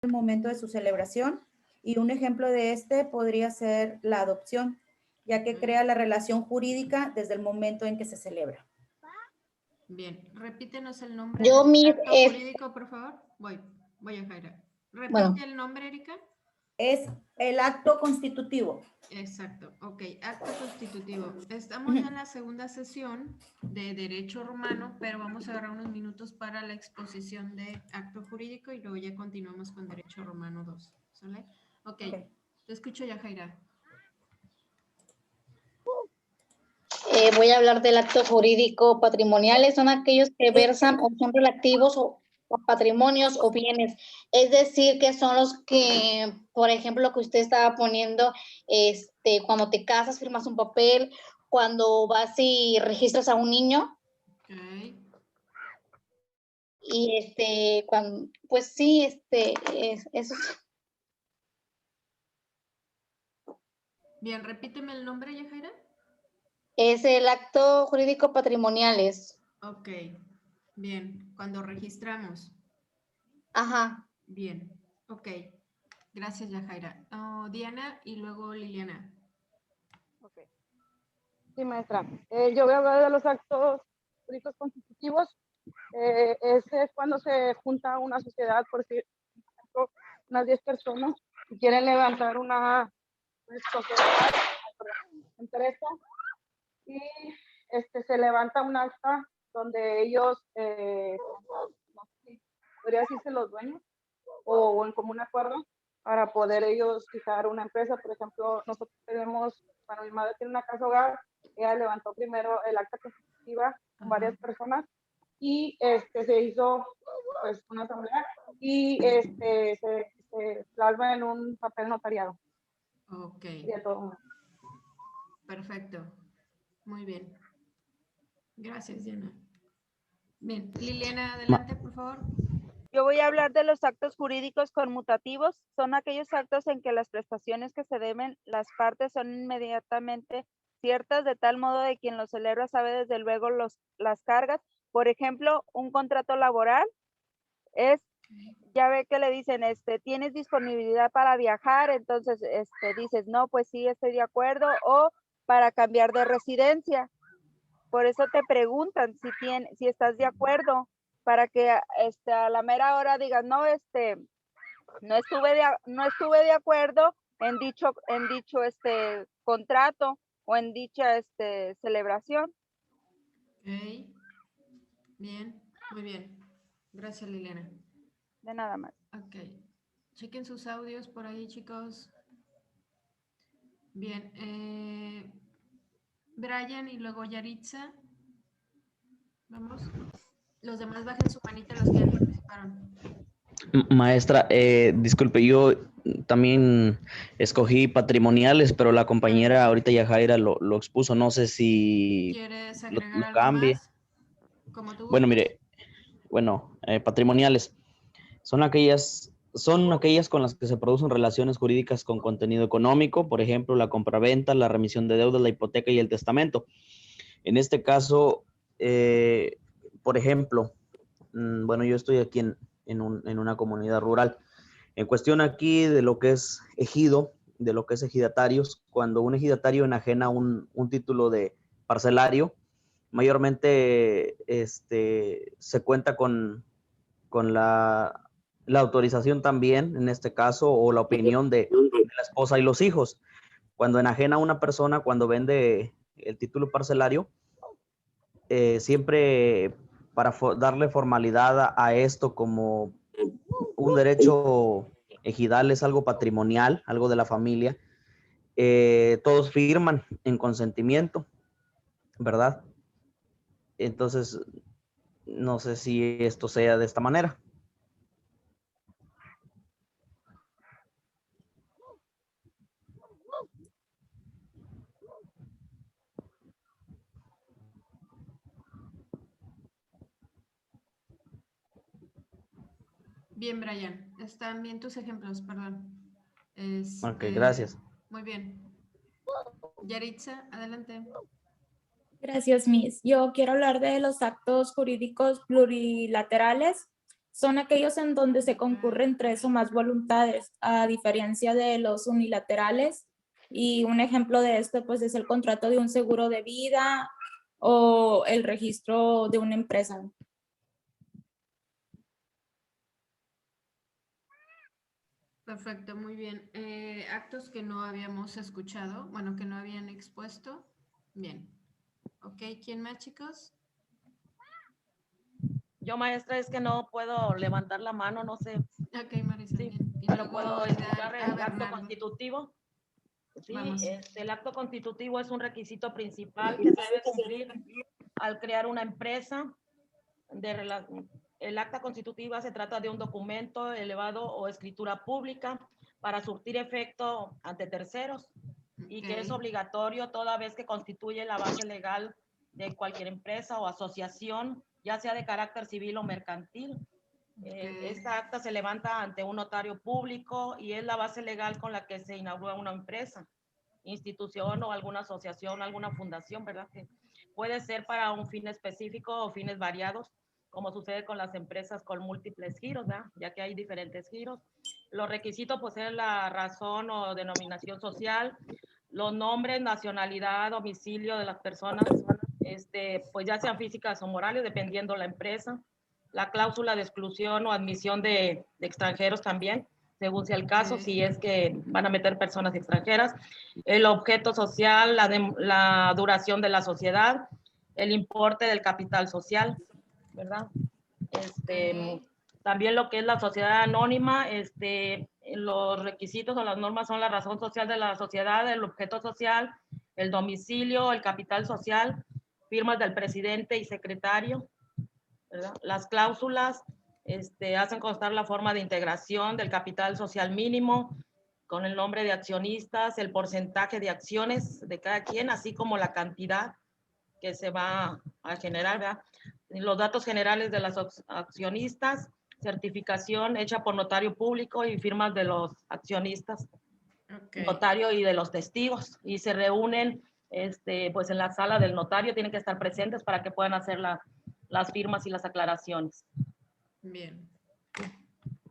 el momento de su celebración, y un ejemplo de este podría ser la adopción, ya que crea la relación jurídica desde el momento en que se celebra. Bien, repítenos el nombre Yo del mi acto jurídico, por favor. Voy a Jaira. Repite Bueno. el nombre, Erika. Es el acto constitutivo. Exacto, ok, acto constitutivo. Estamos en la segunda sesión de Derecho Romano, pero vamos a agarrar unos minutos para la exposición de acto jurídico y luego ya continuamos con Derecho Romano 2. ¿Sale? Ok, te escucho ya, Jaira. Voy a hablar del acto jurídico patrimoniales. Son aquellos que versan o son relativos a patrimonios o bienes. Es decir, que son los que, por ejemplo, lo que usted estaba poniendo, cuando te casas, firmas un papel, cuando vas y registras a un niño. Ok. Y cuando, pues sí, eso. Bien, repíteme el nombre, ya, Jaira. Es el acto jurídico patrimoniales. Ok, bien, cuando registramos. Ajá. Bien, ok. Gracias, Yajaira. Diana y luego Liliana. Okay. Sí, maestra. Yo voy a hablar de los actos jurídicos constitutivos. Ese es cuando se junta una sociedad, por ejemplo, unas 10 personas, y quieren levantar una sociedad, empresa, y se levanta un acta donde ellos, no sé si podría decirse los dueños, o en común acuerdo, para poder ellos fijar una empresa. Por ejemplo, nosotros tenemos, bueno, mi madre tiene una casa hogar, ella levantó primero el acta constitutiva con varias personas, y se hizo pues una asamblea, y se plasma en un papel notariado. Ok. Todo. Perfecto. Muy bien. Gracias, Diana. Bien, Liliana, adelante, por favor. Yo voy a hablar de los actos jurídicos conmutativos. Son aquellos actos en que las prestaciones que se deben las partes son inmediatamente ciertas, de tal modo de quien los celebra sabe desde luego las cargas. Por ejemplo, un contrato laboral es, ya ve que le dicen, tienes disponibilidad para viajar, entonces dices, no, pues sí, estoy de acuerdo, o para cambiar de residencia. Por eso te preguntan si estás de acuerdo, para que a la mera hora digas, no, no estuve de acuerdo en dicho contrato o en dicha celebración. Ok. Bien, muy bien. Gracias, Liliana. De nada más. Ok. Chequen sus audios por ahí, chicos. Bien. Brian y luego Yaritza. Vamos. Los demás bajen su manita los que ya participaron. Maestra, disculpe, yo también escogí patrimoniales, pero la compañera ahorita Yajaira lo expuso, no sé si ¿Quieres lo agregar algo cambie. más? Como tú Bueno, gustes. mire, patrimoniales son aquellas con las que se producen relaciones jurídicas con contenido económico, por ejemplo, la compraventa, la remisión de deudas, la hipoteca y el testamento. En este caso, por ejemplo, bueno, yo estoy aquí en una comunidad rural. En cuestión aquí de lo que es ejido, de lo que es ejidatarios, cuando un ejidatario enajena un título de parcelario, mayormente se cuenta con la autorización también, en este caso, o la opinión de la esposa y los hijos. Cuando enajena a una persona, cuando vende el título parcelario, siempre para darle formalidad a esto como un derecho ejidal, es algo patrimonial, algo de la familia, todos firman en consentimiento, ¿verdad? Entonces, no sé si esto sea de esta manera. Bien, Brian. Están bien tus ejemplos, perdón. Ok, gracias. Muy bien. Yaritza, adelante. Gracias, Miss. Yo quiero hablar de los actos jurídicos plurilaterales. son aquellos en donde se concurren 3 o más voluntades, a diferencia de los unilaterales. Y un ejemplo de esto, pues, es el contrato de un seguro de vida o el registro de una empresa. Perfecto, muy bien. Actos que no habíamos escuchado, bueno, que no habían expuesto. Bien. Ok, ¿quién más, chicos? Yo, maestra, es que no puedo levantar la mano, no sé. Ok, Marisa, Sí, bien. Y pero luego puedo dar explicar a el acto Bernardo. constitutivo. Sí, Vamos. el acto constitutivo es un requisito principal que se debe cumplir al crear una empresa. El acta constitutiva se trata de un documento elevado o escritura pública para surtir efecto ante terceros y que es Ok. obligatorio toda vez que constituye la base legal de cualquier empresa o asociación, ya sea de carácter civil o mercantil. Esta acta se levanta ante un notario público y es la base legal con la que se inaugura una empresa, institución o alguna asociación, alguna fundación, ¿verdad? Que puede ser para un fin específico o fines variados, como sucede con las empresas con múltiples giros, ¿verdad? Ya que hay diferentes giros. Los requisitos, pues, es la razón o denominación social, los nombres, nacionalidad, domicilio de las personas, pues ya sean físicas o morales, dependiendo la empresa, la cláusula de exclusión o admisión de extranjeros también, según sea el caso, si es que van a meter personas extranjeras, el objeto social, la duración de la sociedad, el importe del capital social, ¿verdad? También lo que es la sociedad anónima, los requisitos o las normas son la razón social de la sociedad, el objeto social, el domicilio, el capital social, firmas del presidente y secretario, ¿verdad? Las cláusulas hacen constar la forma de integración del capital social mínimo con el nombre de accionistas, el porcentaje de acciones de cada quien, así como la cantidad que se va a generar, ¿verdad? Los datos generales de las accionistas, certificación hecha por notario público y firmas de los accionistas, notario y de los testigos, y se reúnen pues en la sala del notario, tienen que estar presentes para que puedan hacer las firmas y las aclaraciones. Bien.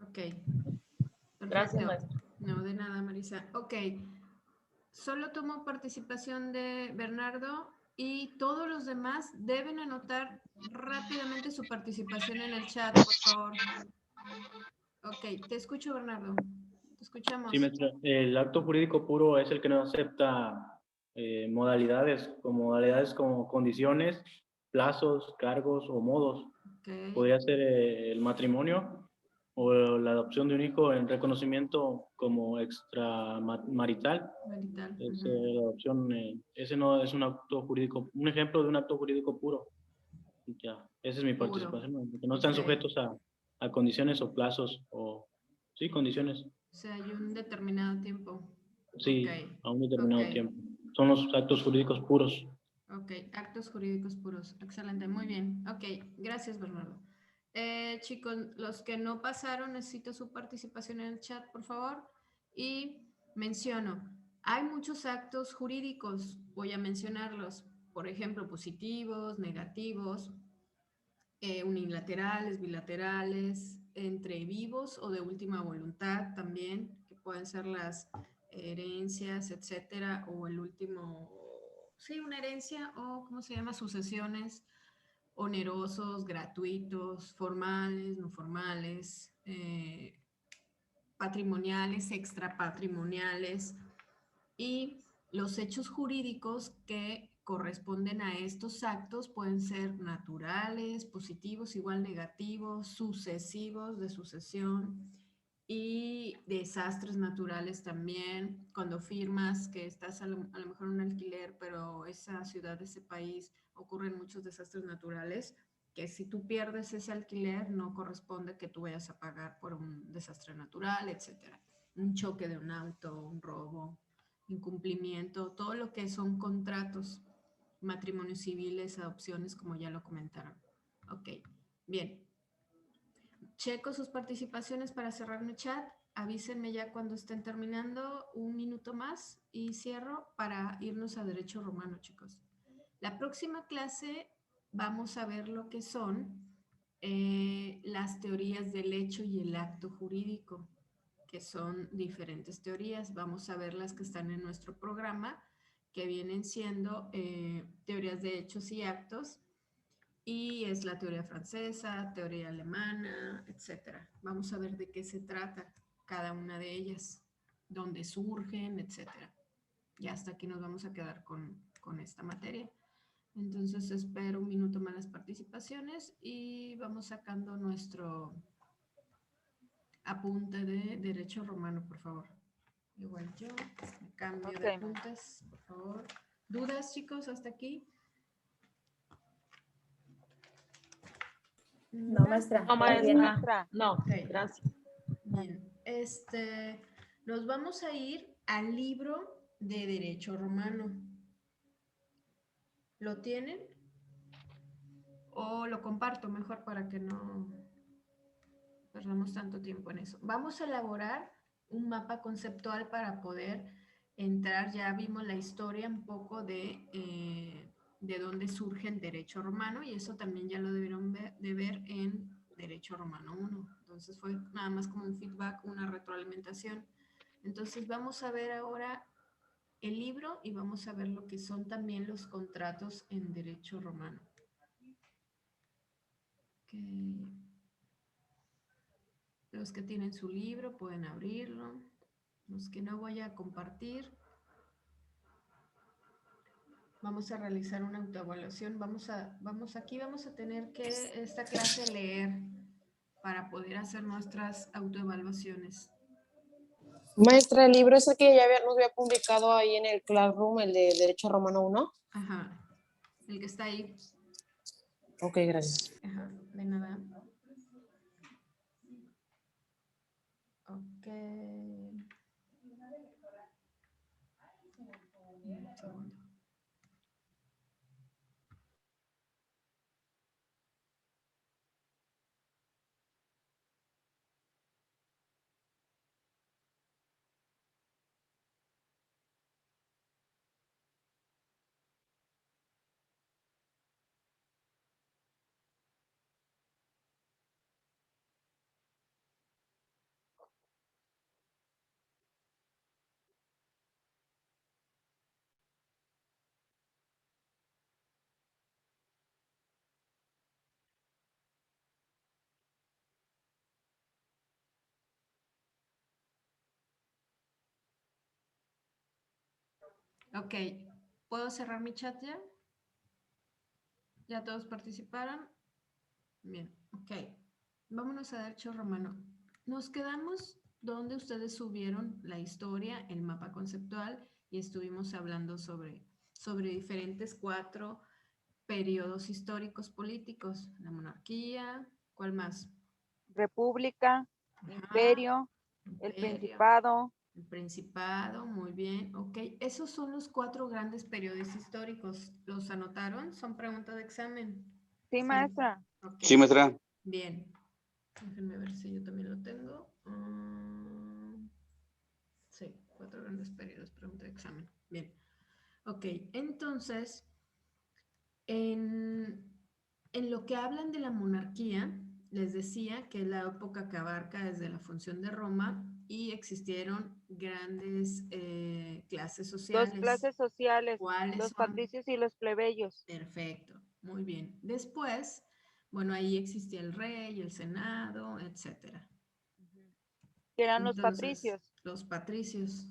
Ok. Perfecto. Gracias, maestra. No, de nada, Marisa. Ok. Solo tomo participación de Bernardo y todos los demás deben anotar rápidamente su participación en el chat, por favor. Ok, te escucho, Bernardo. Te escuchamos. Sí, maestra. El acto jurídico puro es el que no acepta modalidades como condiciones, plazos, cargos o modos. Okay. Podría ser el matrimonio o la adopción de un hijo en reconocimiento como extramarital. La adopción, ese no es un acto jurídico, un ejemplo de un acto jurídico puro. Ya, esa es mi participación, que no están sujetos a condiciones o plazos o, sí, condiciones. O sea, hay un determinado tiempo. Sí, a un determinado tiempo. Son los actos jurídicos puros. Ok, actos jurídicos puros. Excelente, muy bien. Ok, gracias, Bernardo. Chicos, los que no pasaron, necesito su participación en el chat, por favor. Y menciono, hay muchos actos jurídicos, voy a mencionarlos. Por ejemplo, positivos, negativos, unilaterales, bilaterales, entre vivos o de última voluntad también, que pueden ser las herencias, etcétera, o el último, sí, una herencia o, ¿cómo se llama? Sucesiones, onerosos, gratuitos, formales, no formales, patrimoniales, extrapatrimoniales y los hechos jurídicos que corresponden a estos actos pueden ser naturales, positivos, igual negativos, sucesivos de sucesión y desastres naturales también. Cuando firmas que estás a lo mejor en un alquiler, pero esa ciudad, ese país, ocurren muchos desastres naturales que si tú pierdes ese alquiler no corresponde que tú vayas a pagar por un desastre natural, etcétera. Un choque de un auto, un robo, incumplimiento, todo lo que son contratos, matrimonios civiles, adopciones, como ya lo comentaron. Ok, bien. Checo sus participaciones para cerrar mi chat. Avísenme ya cuando estén terminando, un minuto más y cierro para irnos a Derecho Romano, chicos. La próxima clase vamos a ver lo que son las teorías del hecho y el acto jurídico, que son diferentes teorías. Vamos a ver las que están en nuestro programa, que vienen siendo teorías de hechos y actos, y es la teoría francesa, teoría alemana, etcétera. Vamos a ver de qué se trata cada una de ellas, dónde surgen, etcétera. Y hasta aquí nos vamos a quedar con esta materia. Entonces espero un minuto más las participaciones y vamos sacando nuestro apunte de derecho romano, por favor. Igual yo me cambio de apuntes, por favor. ¿Dudas, chicos, hasta aquí? No, maestra. No, muy bien. maestra. No, Ok. gracias. Bien, nos vamos a ir al libro de Derecho Romano. ¿Lo tienen? O lo comparto mejor para que no perdamos tanto tiempo en eso. Vamos a elaborar un mapa conceptual para poder entrar. Ya vimos la historia un poco de dónde surge el derecho romano, y eso también ya lo debieron de ver en Derecho Romano 1. Entonces fue nada más como un feedback, una retroalimentación. Entonces vamos a ver ahora el libro y vamos a ver lo que son también los contratos en Derecho Romano. Okay. Los que tienen su libro pueden abrirlo. Los que no voy a compartir, vamos a realizar una autoevaluación. Aquí vamos a tener que esta clase leer para poder hacer nuestras autoevaluaciones. Maestra, el libro ese que ya nos había publicado ahí en el Classroom, el de Derecho Romano 1. Ajá, el que está ahí. Ok, gracias. Ajá, de nada. Ok. Un segundo. Ok, ¿puedo cerrar mi chat ya? ¿Ya todos participaron? Bien, ok. Vámonos a Derecho Romano. Nos quedamos donde ustedes subieron la historia, el mapa conceptual, y estuvimos hablando sobre diferentes 4 periodos históricos políticos. La monarquía, ¿cuál más? República, Ajá, imperio, el principado. El principado, muy bien, ok. Esos son los 4 grandes periodos históricos. ¿Los anotaron? Son preguntas de examen. Sí, maestra. Okay. Sí, maestra. Bien. Déjenme ver si yo también lo tengo. Sí, 4 grandes periodos, pregunta de examen. Bien. Ok, entonces, en lo que hablan de la monarquía, les decía que es la época que abarca desde la función de Roma y existieron grandes clases sociales. 2 clases sociales, ¿Cuáles los son? patricios y los plebeyos. Perfecto, muy bien. Después, bueno, ahí existía el rey, el senado, etcétera. Que eran Entonces, los patricios. Los patricios.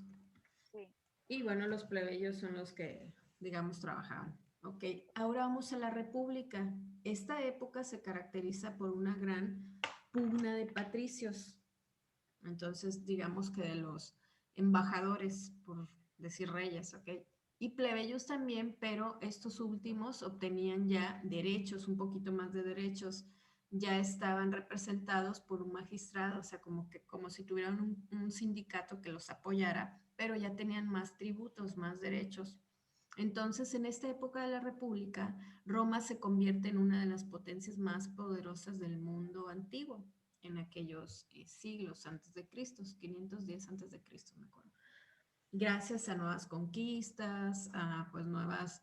Sí. Y bueno, los plebeyos son los que, digamos, trabajaban. Ok, ahora vamos a la República. Esta época se caracteriza por una gran pugna de patricios. Entonces, digamos que de los embajadores, por decir reyes, ok. Y plebeyos también, pero estos últimos obtenían ya derechos, un poquito más de derechos. Ya estaban representados por un magistrado, o sea, como si tuvieran un sindicato que los apoyara, pero ya tenían más tributos, más derechos. Entonces, en esta época de la República, Roma se convierte en una de las potencias más poderosas del mundo antiguo, en aquellos siglos antes de Cristo, 510 antes de Cristo, me acuerdo. Gracias a nuevas conquistas, a pues nuevas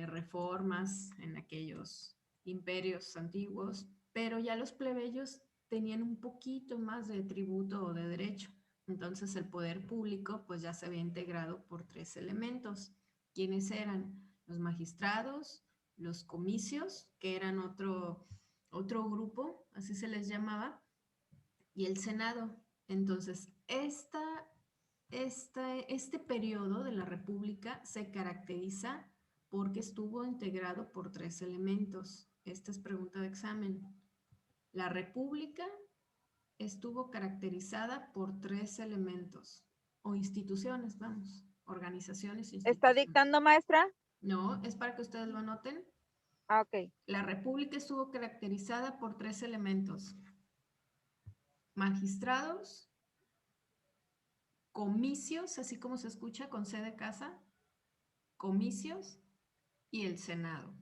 reformas en aquellos imperios antiguos, pero ya los plebeyos tenían un poquito más de tributo o de derecho. Entonces el poder público pues ya se había integrado por 3 elementos. ¿Quiénes eran? Los magistrados, los comicios, que eran otro grupo, así se les llamaba, y el Senado. Entonces, este periodo de la República se caracteriza porque estuvo integrado por 3 elementos. Esta es pregunta de examen. La República estuvo caracterizada por 3 elementos o instituciones, vamos, organizaciones, ¿Está instituciones. dictando, maestra? No, es para que ustedes lo anoten. Ah, ok. La República estuvo caracterizada por 3 elementos: magistrados, comicios, así como se escucha con C de casa, comicios y el Senado.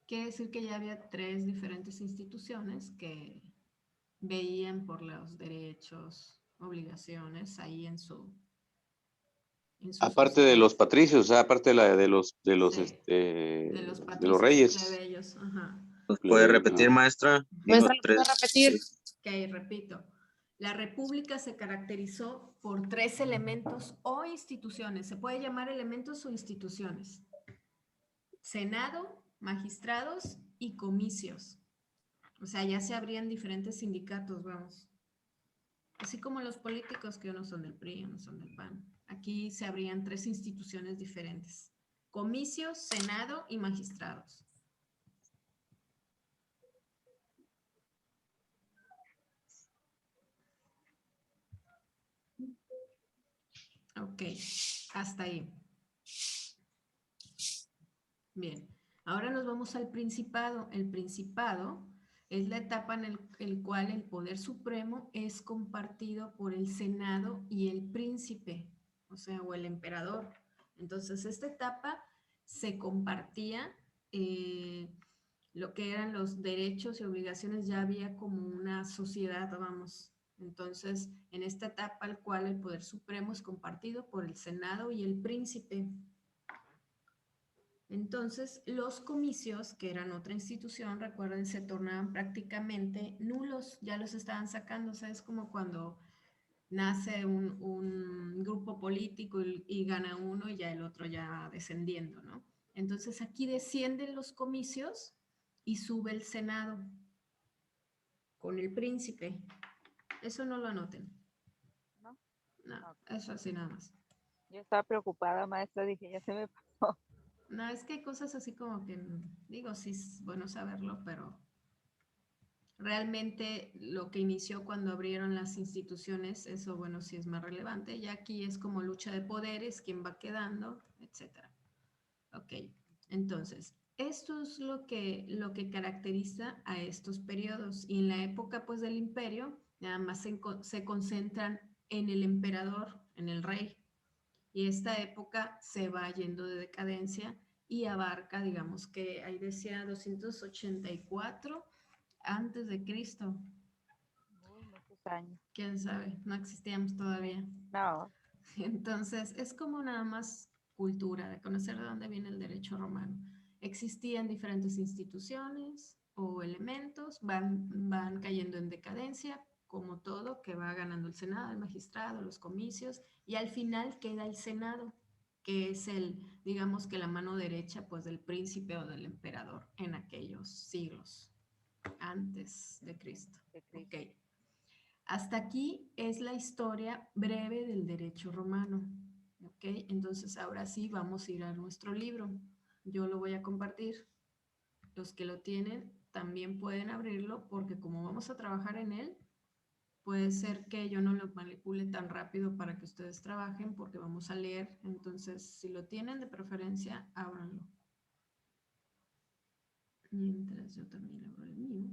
Quiere decir que ya había 3 diferentes instituciones que veían por los derechos, obligaciones ahí en su Aparte de los patricios, o sea, aparte de los sí, de los de patricios los y reyes. plebeyos. Ajá. ¿Nos puede repetir, maestra? Dijo Maestra, ¿lo puede 3. repetir? Ok, repito. La República se caracterizó por 3 elementos o instituciones. Se puede llamar elementos o instituciones: Senado, magistrados y comicios. O sea, ya se abrían diferentes sindicatos, vamos. Así como los políticos, que unos son del PRI, unos son del PAN. Aquí se abrían 3 instituciones diferentes: comicios, Senado y magistrados. Ok, hasta ahí. Bien, ahora nos vamos al Principado. El Principado es la etapa en el cual el poder supremo es compartido por el Senado y el príncipe, o sea, o el emperador. Entonces, esta etapa se compartía lo que eran los derechos y obligaciones, ya había como una sociedad, vamos. Entonces, en esta etapa al cual el poder supremo es compartido por el Senado y el príncipe. Entonces, los comicios, que eran otra institución, recuerden, se tornaban prácticamente nulos, ya los estaban sacando. O sea, es como cuando nace un grupo político y gana uno y ya el otro ya descendiendo, ¿no? Entonces, aquí descienden los comicios y sube el Senado con el príncipe. Eso no lo anoten. ¿No? No, Ok. eso así nada más. Yo estaba preocupada, maestra, dije, ya se me pasó. No, es que hay cosas así como que, digo, sí es bueno saberlo, pero realmente lo que inició cuando abrieron las instituciones, eso, bueno, sí es más relevante. Ya aquí es como lucha de poderes, quién va quedando, etcétera. Ok, entonces, esto es lo que caracteriza a estos periodos. Y en la época, pues, del imperio, nada más se concentran en el emperador, en el rey. Y esta época se va yendo de decadencia y abarca, digamos que ahí decía 284 antes de Cristo. Muchos años. ¿Quién sabe? No existíamos todavía. No. Entonces, es como nada más cultura, de conocer de dónde viene el derecho romano. Existían diferentes instituciones o elementos, van cayendo en decadencia, como todo, que va ganando el Senado, el magistrado, los comicios, y al final queda el Senado, que es digamos que la mano derecha, pues, del príncipe o del emperador en aquellos siglos antes de Cristo. Ok. Hasta aquí es la historia breve del derecho romano. ¿Ok? Entonces ahora sí vamos a ir a nuestro libro. Yo lo voy a compartir. Los que lo tienen también pueden abrirlo porque como vamos a trabajar en él, puede ser que yo no lo manipule tan rápido para que ustedes trabajen porque vamos a leer. Entonces, si lo tienen de preferencia, ábranlo. Mientras yo también abro el mío.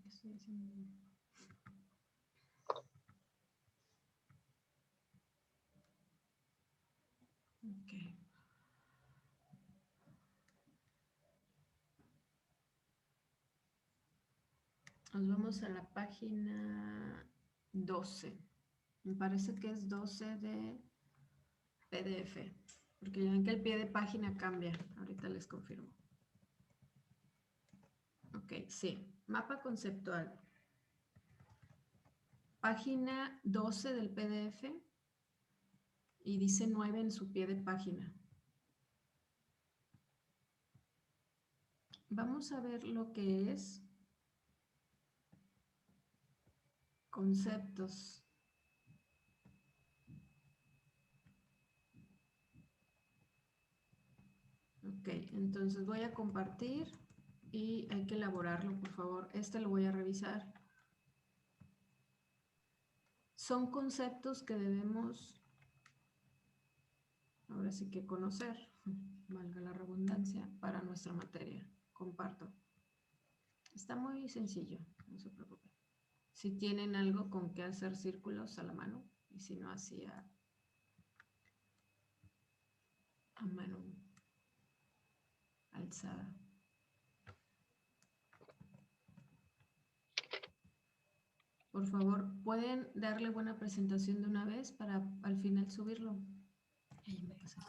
¿Qué estoy haciendo? Ok. Nos vamos a la página 12. Me parece que es 12 de PDF, porque ya ven que el pie de página cambia. Ahorita les confirmo. Ok, sí. Mapa conceptual. Página 12 del PDF y dice 9 en su pie de página. Vamos a ver lo que es conceptos. Ok, entonces voy a compartir y hay que elaborarlo, por favor. Este lo voy a revisar. Son conceptos que debemos, ahora sí que conocer, valga la redundancia, para nuestra materia. Comparto. Está muy sencillo, no se preocupen. Si tienen algo con que hacer círculos a la mano, y si no, así a mano alzada. Por favor, ¿pueden darle buena presentación de una vez para al final subirlo?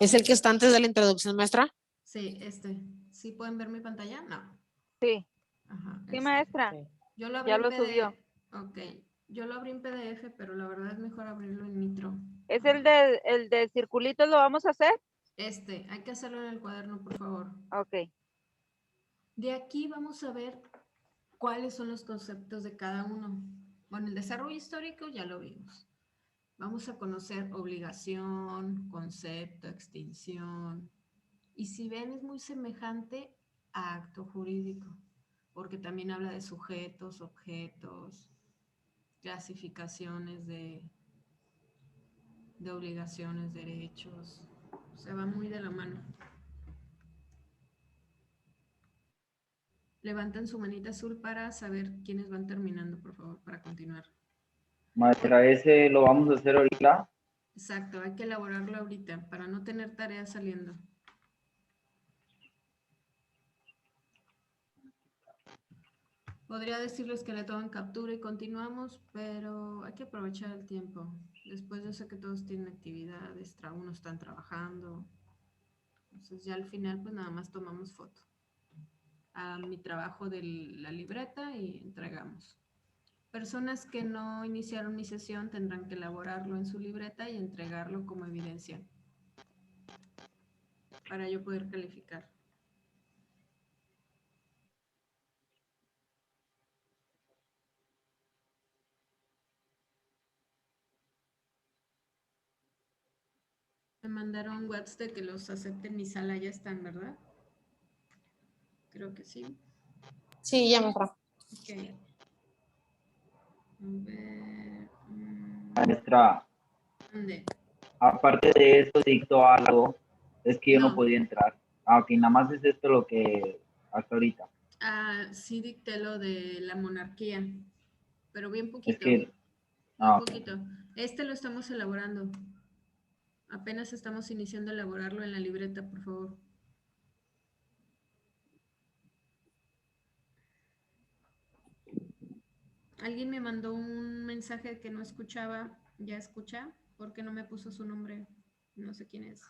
¿Es el que está antes de la introducción, maestra? Sí, ¿Sí pueden ver mi pantalla? No. Sí. Ajá, Sí, maestra. Yo lo abrí Ya en lo PDF. subió. Ok. Yo lo abrí en PDF, pero la verdad es mejor abrirlo en Nitro. ¿Es el de circulitos lo vamos a hacer? Hay que hacerlo en el cuaderno, por favor. Ok. De aquí vamos a ver cuáles son los conceptos de cada uno. Bueno, el desarrollo histórico ya lo vimos. Vamos a conocer obligación, concepto, extinción. Y si ven, es muy semejante a acto jurídico, porque también habla de sujetos, objetos, clasificaciones de obligaciones, derechos. Se va muy de la mano. Levanten su manita azul para saber quiénes van terminando, por favor, para continuar. Maestra, ese lo vamos a hacer ahorita. Exacto, hay que elaborarlo ahorita para no tener tareas saliendo. Podría decirles que le tomen captura y continuamos, pero hay que aprovechar el tiempo. Después yo sé que todos tienen actividades, unos están trabajando. Entonces ya al final pues nada más tomamos foto a mi trabajo de la libreta y entregamos. Personas que no iniciaron mi sesión tendrán que elaborarlo en su libreta y entregarlo como evidencia para yo poder calificar. Me mandaron WhatsApp de que los acepte en mi sala, ya están, ¿verdad? Creo que sí. Sí, ya me entró. Ok. A ver. Maestra, ¿Dónde? aparte de eso dictó algo, es que yo no No. podía entrar. Ah, ok, nada más es esto lo que hasta ahorita. Sí dicté lo de la monarquía, pero bien Es poquito. que, Bien ok. poquito. Lo estamos elaborando. Apenas estamos iniciando a elaborarlo en la libreta, por favor. Alguien me mandó un mensaje que no escuchaba. ¿Ya escucha? ¿Por qué no me puso su nombre? No sé quién es.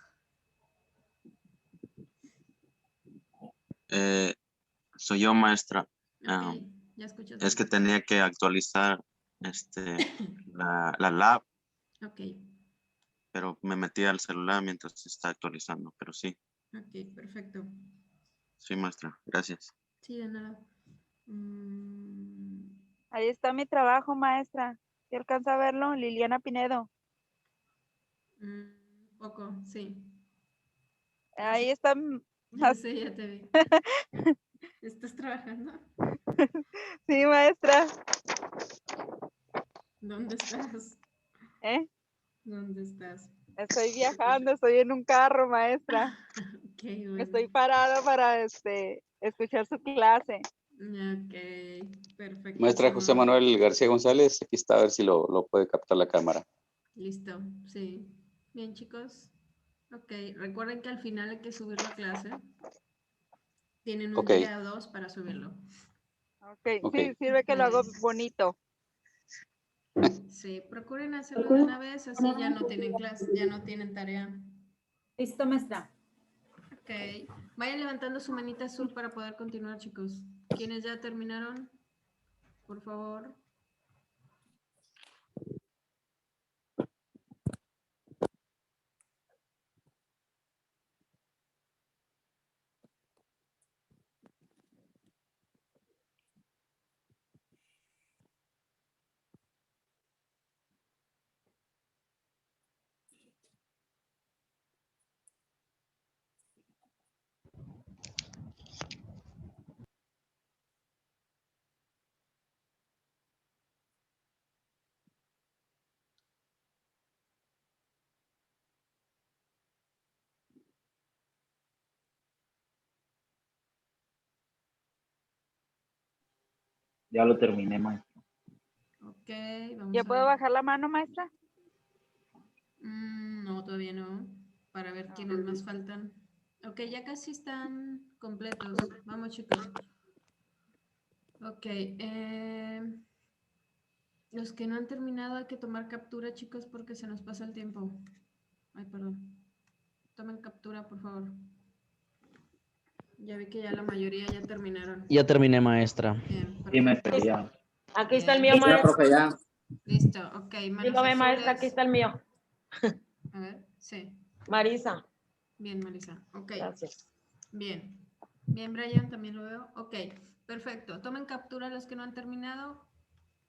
Soy yo, maestra. Ok, ya escuchas. Es que tenía que actualizar la lab, Ok, pero me metí al celular mientras se está actualizando, pero sí, ok, perfecto. sí, maestra, gracias. Sí, de nada. Ahí está mi trabajo, maestra. ¿Sí alcanza a verlo? Liliana Pinedo. Poco, sí. Ahí está. Sí, ya te vi. ¿Estás trabajando? Sí, maestra. ¿Dónde estás? ¿Dónde estás? Estoy viajando, estoy en un carro, maestra. Okay, bueno. Estoy parada para escuchar su clase. Ok, perfecto. Maestra José Manuel García González, aquí está, a ver si lo puede captar la cámara. Listo, sí. Bien, chicos. Ok, recuerden que al final hay que subir la clase. Tienen un día o dos para subirlo. Ok, sí, sirve que lo hago bonito. Sí, procuren hacerlo de una vez, así ya no tienen clase, ya no tienen tarea. Listo, maestra. Ok. Vayan levantando su manita azul para poder continuar, chicos. ¿Quiénes ya terminaron? Por favor. Ya lo terminé, maestro. Ok, vamos ¿Ya a puedo ver. bajar la mano, maestra? No, todavía no. Para ver quiénes más faltan. Ok, ya casi están completos. Vamos, chicos. Ok. Los que no han terminado hay que tomar captura, chicos, porque se nos pasa el tiempo. Ay, perdón. Tomen captura, por favor. Ya vi que ya la mayoría ya terminaron. Ya terminé, maestra. Bien, Sí, perfecto. maestra, ya. Aquí está el Bien. mío, Ya, maestra. profe, ya. Listo, ok. Manos Dígame, maestra, aquí azules. está el mío. A ver, sí. Marisa. Bien, Marisa. Ok. Gracias. Bien. Bien, Brian, también lo veo. Ok, perfecto. Tomen captura los que no han terminado,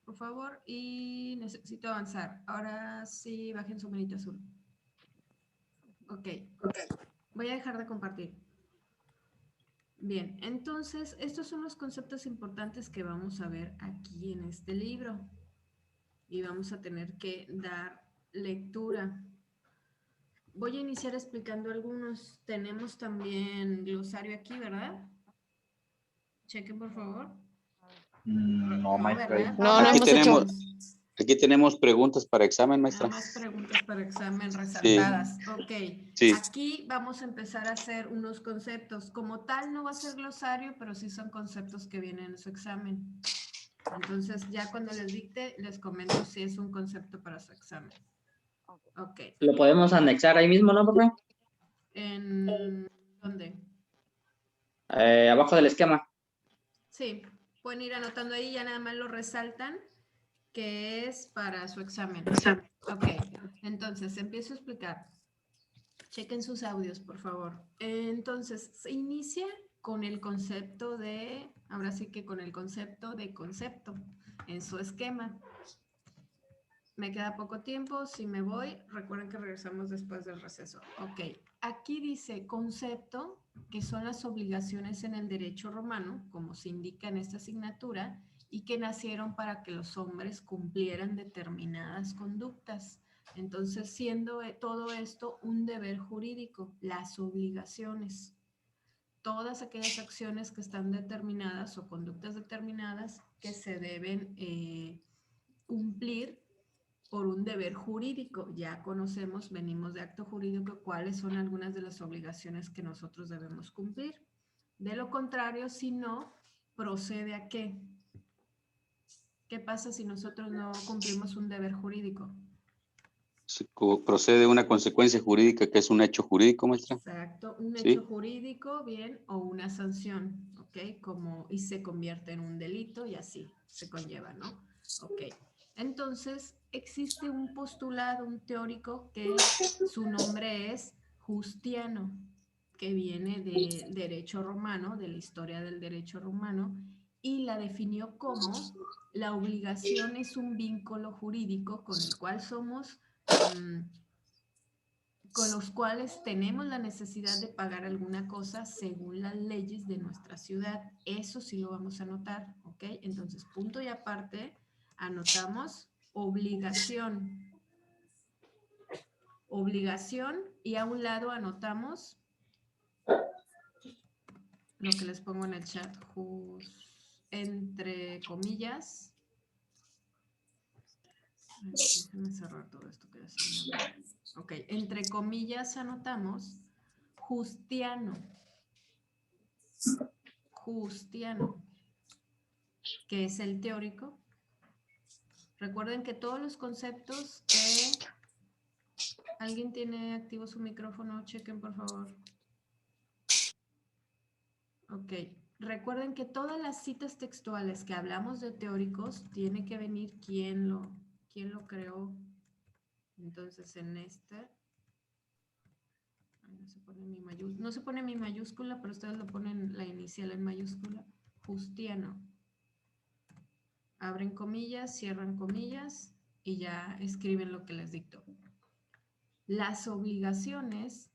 por favor, y necesito avanzar. Ahora sí, bajen su manita azul. Ok. Voy a dejar de compartir. Bien, entonces, estos son los conceptos importantes que vamos a ver aquí en este libro. Y vamos a tener que dar lectura. Voy a iniciar explicando algunos. Tenemos también glosario aquí, ¿verdad? Chequen, por favor. No, maestra. ¿verdad? No, no Aquí hemos hecho. tenemos preguntas para examen, Nada maestra. más preguntas para examen Sí, resaltadas. Ok. sí. Aquí vamos a empezar a hacer unos conceptos. Como tal, no va a ser glosario, pero sí son conceptos que vienen en su examen. Entonces, ya cuando les dicte, les comento si es un concepto para su examen. Ok. Lo podemos anexar ahí mismo, ¿no, profe? ¿En dónde? Abajo del esquema. Sí, pueden ir anotando ahí, ya nada más lo resaltan, que es para su examen. Ok, entonces empiezo a explicar. Chequen sus audios, por favor. Entonces, se inicia con el concepto de, ahora sí que con el concepto de concepto en su esquema. Me queda poco tiempo, si me voy, recuerden que regresamos después del receso. Ok, aquí dice concepto, que son las obligaciones en el derecho romano, como se indica en esta asignatura, y que nacieron para que los hombres cumplieran determinadas conductas. Entonces, siendo todo esto un deber jurídico, las obligaciones, todas aquellas acciones que están determinadas o conductas determinadas que se deben cumplir por un deber jurídico. Ya conocemos, venimos de acto jurídico, cuáles son algunas de las obligaciones que nosotros debemos cumplir. De lo contrario, si no, procede a qué. ¿Qué pasa si nosotros no cumplimos un deber jurídico? Procede una consecuencia jurídica que es un hecho jurídico, maestra. Exacto, un Sí. hecho jurídico, bien, o una sanción, ¿ok? Como, y se convierte en un delito y así se conlleva, ¿no? Ok, entonces existe un postulado, un teórico que su nombre es Justiano, que viene del derecho romano, de la historia del derecho romano, y la definió como la obligación es un vínculo jurídico con el cual somos... con los cuales tenemos la necesidad de pagar alguna cosa según las leyes de nuestra ciudad. Eso sí lo vamos a anotar, ¿ok? Entonces, punto y aparte, anotamos obligación. Obligación y a un lado anotamos lo que les pongo en el chat, entre comillas. Déjenme cerrar todo esto que ya se me abrió. Ok, entre comillas anotamos Justiano. Justiano, que es el teórico. Recuerden que todos los conceptos que ¿Alguien tiene activo su micrófono? Chequen, por favor. Ok. Recuerden que todas las citas textuales que hablamos de teóricos, tiene que venir quién lo creó. Entonces, en este... no se pone mi mayúscula, pero ustedes lo ponen la inicial en mayúscula. Justiano. Abren comillas, cierran comillas y ya escriben lo que les dictó. Las obligaciones,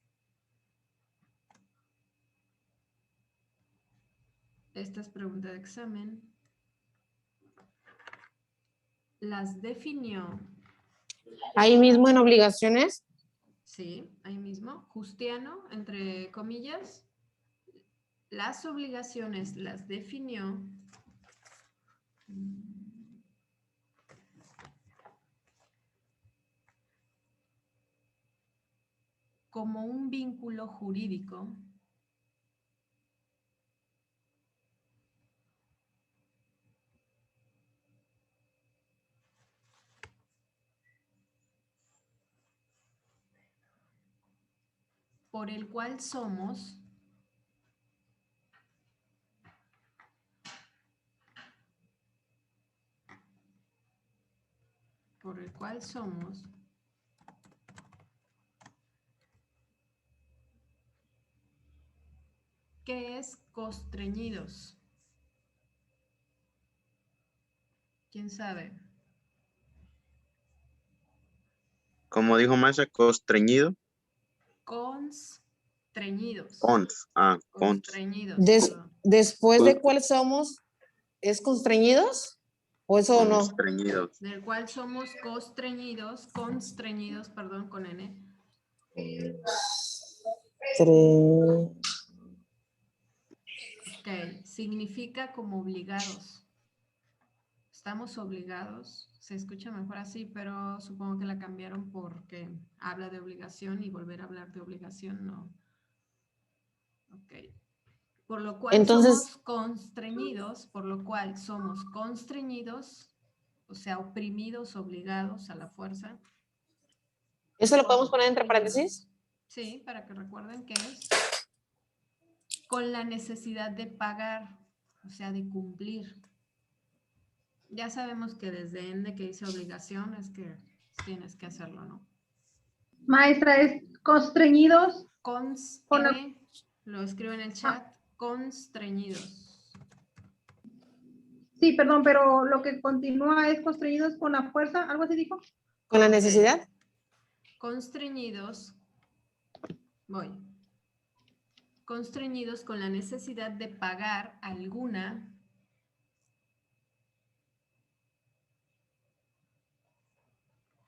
esta es pregunta de examen, las definió. Ahí mismo en obligaciones. Sí, ahí mismo. Justiano, entre comillas. Las obligaciones las definió como un vínculo jurídico por el cual somos ¿qué es constreñidos? ¿Quién sabe? Como dijo maestra, constreñido. Constreñidos. Constreñidos. Después de cuál somos, ¿es constreñidos? ¿O eso no? Constreñidos. Del cual somos constreñidos, perdón, con N. Ok, significa como obligados. Estamos obligados. Se escucha mejor así, pero supongo que la cambiaron porque habla de obligación y volver a hablar de obligación no. Ok. Por lo cual somos constreñidos, o sea, oprimidos, obligados a la fuerza. ¿Eso lo podemos poner entre paréntesis? Sí, para que recuerden que es con la necesidad de pagar, o sea, de cumplir. Ya sabemos que desde ende que dice obligación es que tienes que hacerlo, ¿no? Maestra, es constreñidos. Lo escribo en el chat, constreñidos. Sí, perdón, pero lo que continúa es constreñidos con la fuerza, ¿algo así dijo? ¿Con la necesidad? Constreñidos, constreñidos con la necesidad de pagar alguna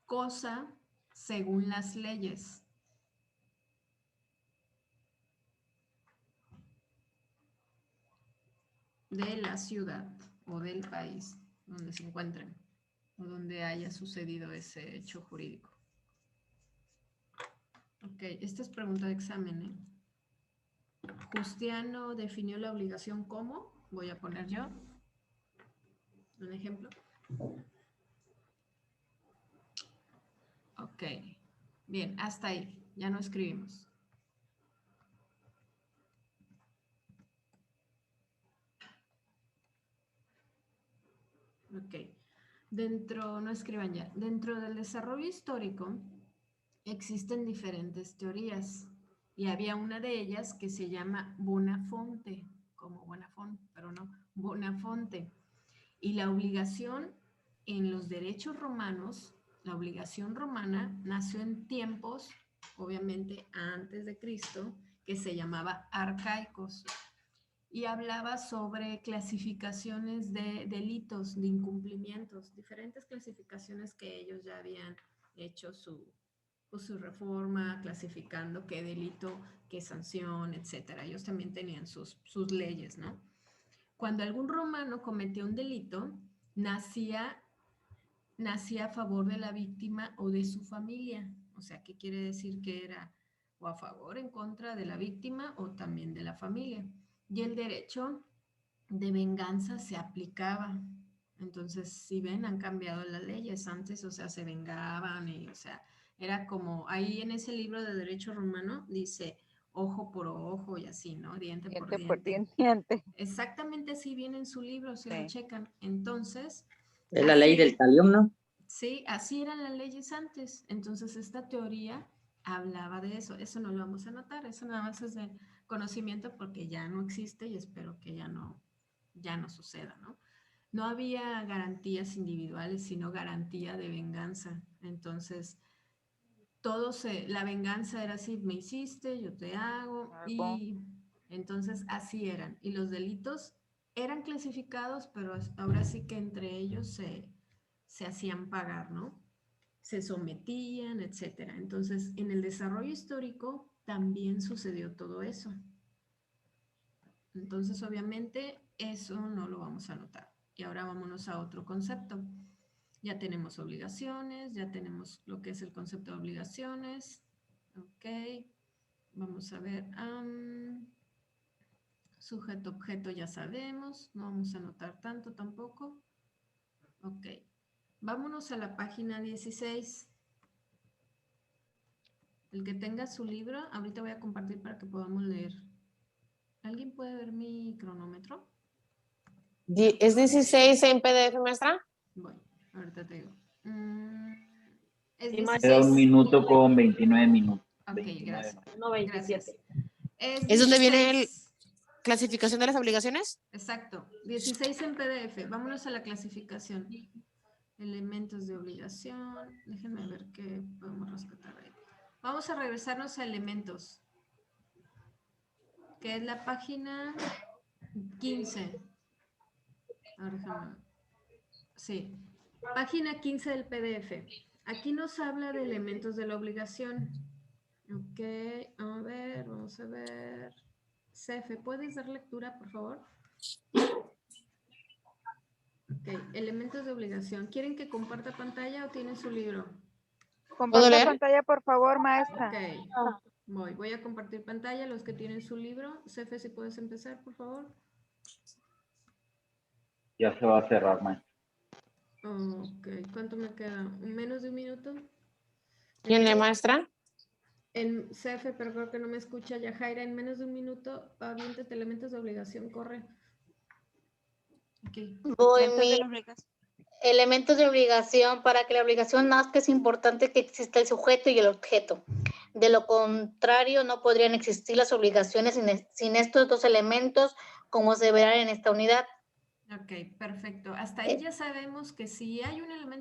cosa según las leyes. De la ciudad o del país donde se encuentren o donde haya sucedido ese hecho jurídico. Ok, esta es pregunta de examen, ¿eh? Justiano definió la obligación como, voy a poner yo un ejemplo. Ok, bien, hasta ahí, ya no escribimos. Ok, no escriban ya, dentro del desarrollo histórico existen diferentes teorías y había una de ellas que se llama Buonafonte, como Buonafont, pero no, Buonafonte. Y la obligación en los derechos romanos, la obligación romana nació en tiempos, obviamente antes de Cristo, que se llamaba arcaicos. Y hablaba sobre clasificaciones de delitos, de incumplimientos, diferentes clasificaciones que ellos ya habían hecho su reforma, clasificando qué delito, qué sanción, etcétera. Ellos también tenían sus leyes, ¿no? Cuando algún romano cometía un delito, nacía a favor de la víctima o de su familia. O sea, ¿qué quiere decir? Que era o a favor, en contra de la víctima o también de la familia. Y el derecho de venganza se aplicaba. Entonces, si ven, han cambiado las leyes. Antes, o sea, se vengaban y, o sea, Era como, ahí en ese libro de Derecho Romano dice ojo por ojo y así, ¿no? Diente por diente. Exactamente así viene en su libro, si lo checan. Entonces... Es la ley del talión, ¿no? Sí, así eran las leyes antes. Entonces, esta teoría hablaba de eso. Eso no lo vamos a anotar. Eso nada más es de conocimiento porque ya no existe y espero que ya no suceda, ¿no? No había garantías individuales, sino garantía de venganza. Entonces, la venganza era así, me hiciste, yo te hago, y entonces así eran. Y los delitos eran clasificados, pero ahora sí que entre ellos se hacían pagar, ¿no? Se sometían, etcétera. Entonces, en el desarrollo histórico también sucedió todo eso. Entonces, obviamente, eso no lo vamos a notar. Y ahora vámonos a otro concepto. Ya tenemos obligaciones, ya tenemos lo que es el concepto de obligaciones. Ok, vamos a ver. Sujeto, objeto, ya sabemos. No vamos a anotar tanto tampoco. Ok, vámonos a la página 16. El que tenga su libro, ahorita voy a compartir para que podamos leer. ¿Alguien puede ver mi cronómetro? ¿Es 16 en PDF, maestra? Voy, ahorita te digo. Es Queda 16. 1 minuto con 29 minutos. Ok, 29. gracias. No, 27. ¿Es donde viene el 16. clasificación de las obligaciones? Exacto, 16 en PDF. Vámonos a la clasificación. Elementos de obligación. Déjenme ver qué podemos rescatar ahí. Vamos a regresarnos a elementos, que es la página 15. Ahora déjame. Sí, página 15 del PDF. Aquí nos habla de elementos de la obligación. Ok, a ver, vamos a ver. Cefe, ¿puedes dar lectura, por favor? Ok, elementos de obligación. ¿Quieren que comparta pantalla o tienen su libro? Comparta pantalla, por favor, maestra. Ok, voy a compartir pantalla, los que tienen su libro. Cefe, si puedes empezar, por favor. Ya se va a cerrar, maestra. Ok, ¿cuánto me queda? ¿Menos de un minuto? ¿Quién le, maestra? En CF, pero creo que no me escucha Yajaira. En menos de un minuto, aviéntate elementos de obligación, corre. Okay. Voy, elementos de obligación. Para que la obligación nazca es importante que exista el sujeto y el objeto. De lo contrario, no podrían existir las obligaciones sin estos dos elementos, como se verán en esta unidad. Ok, perfecto. Hasta ahí ya sabemos que si hay un elemento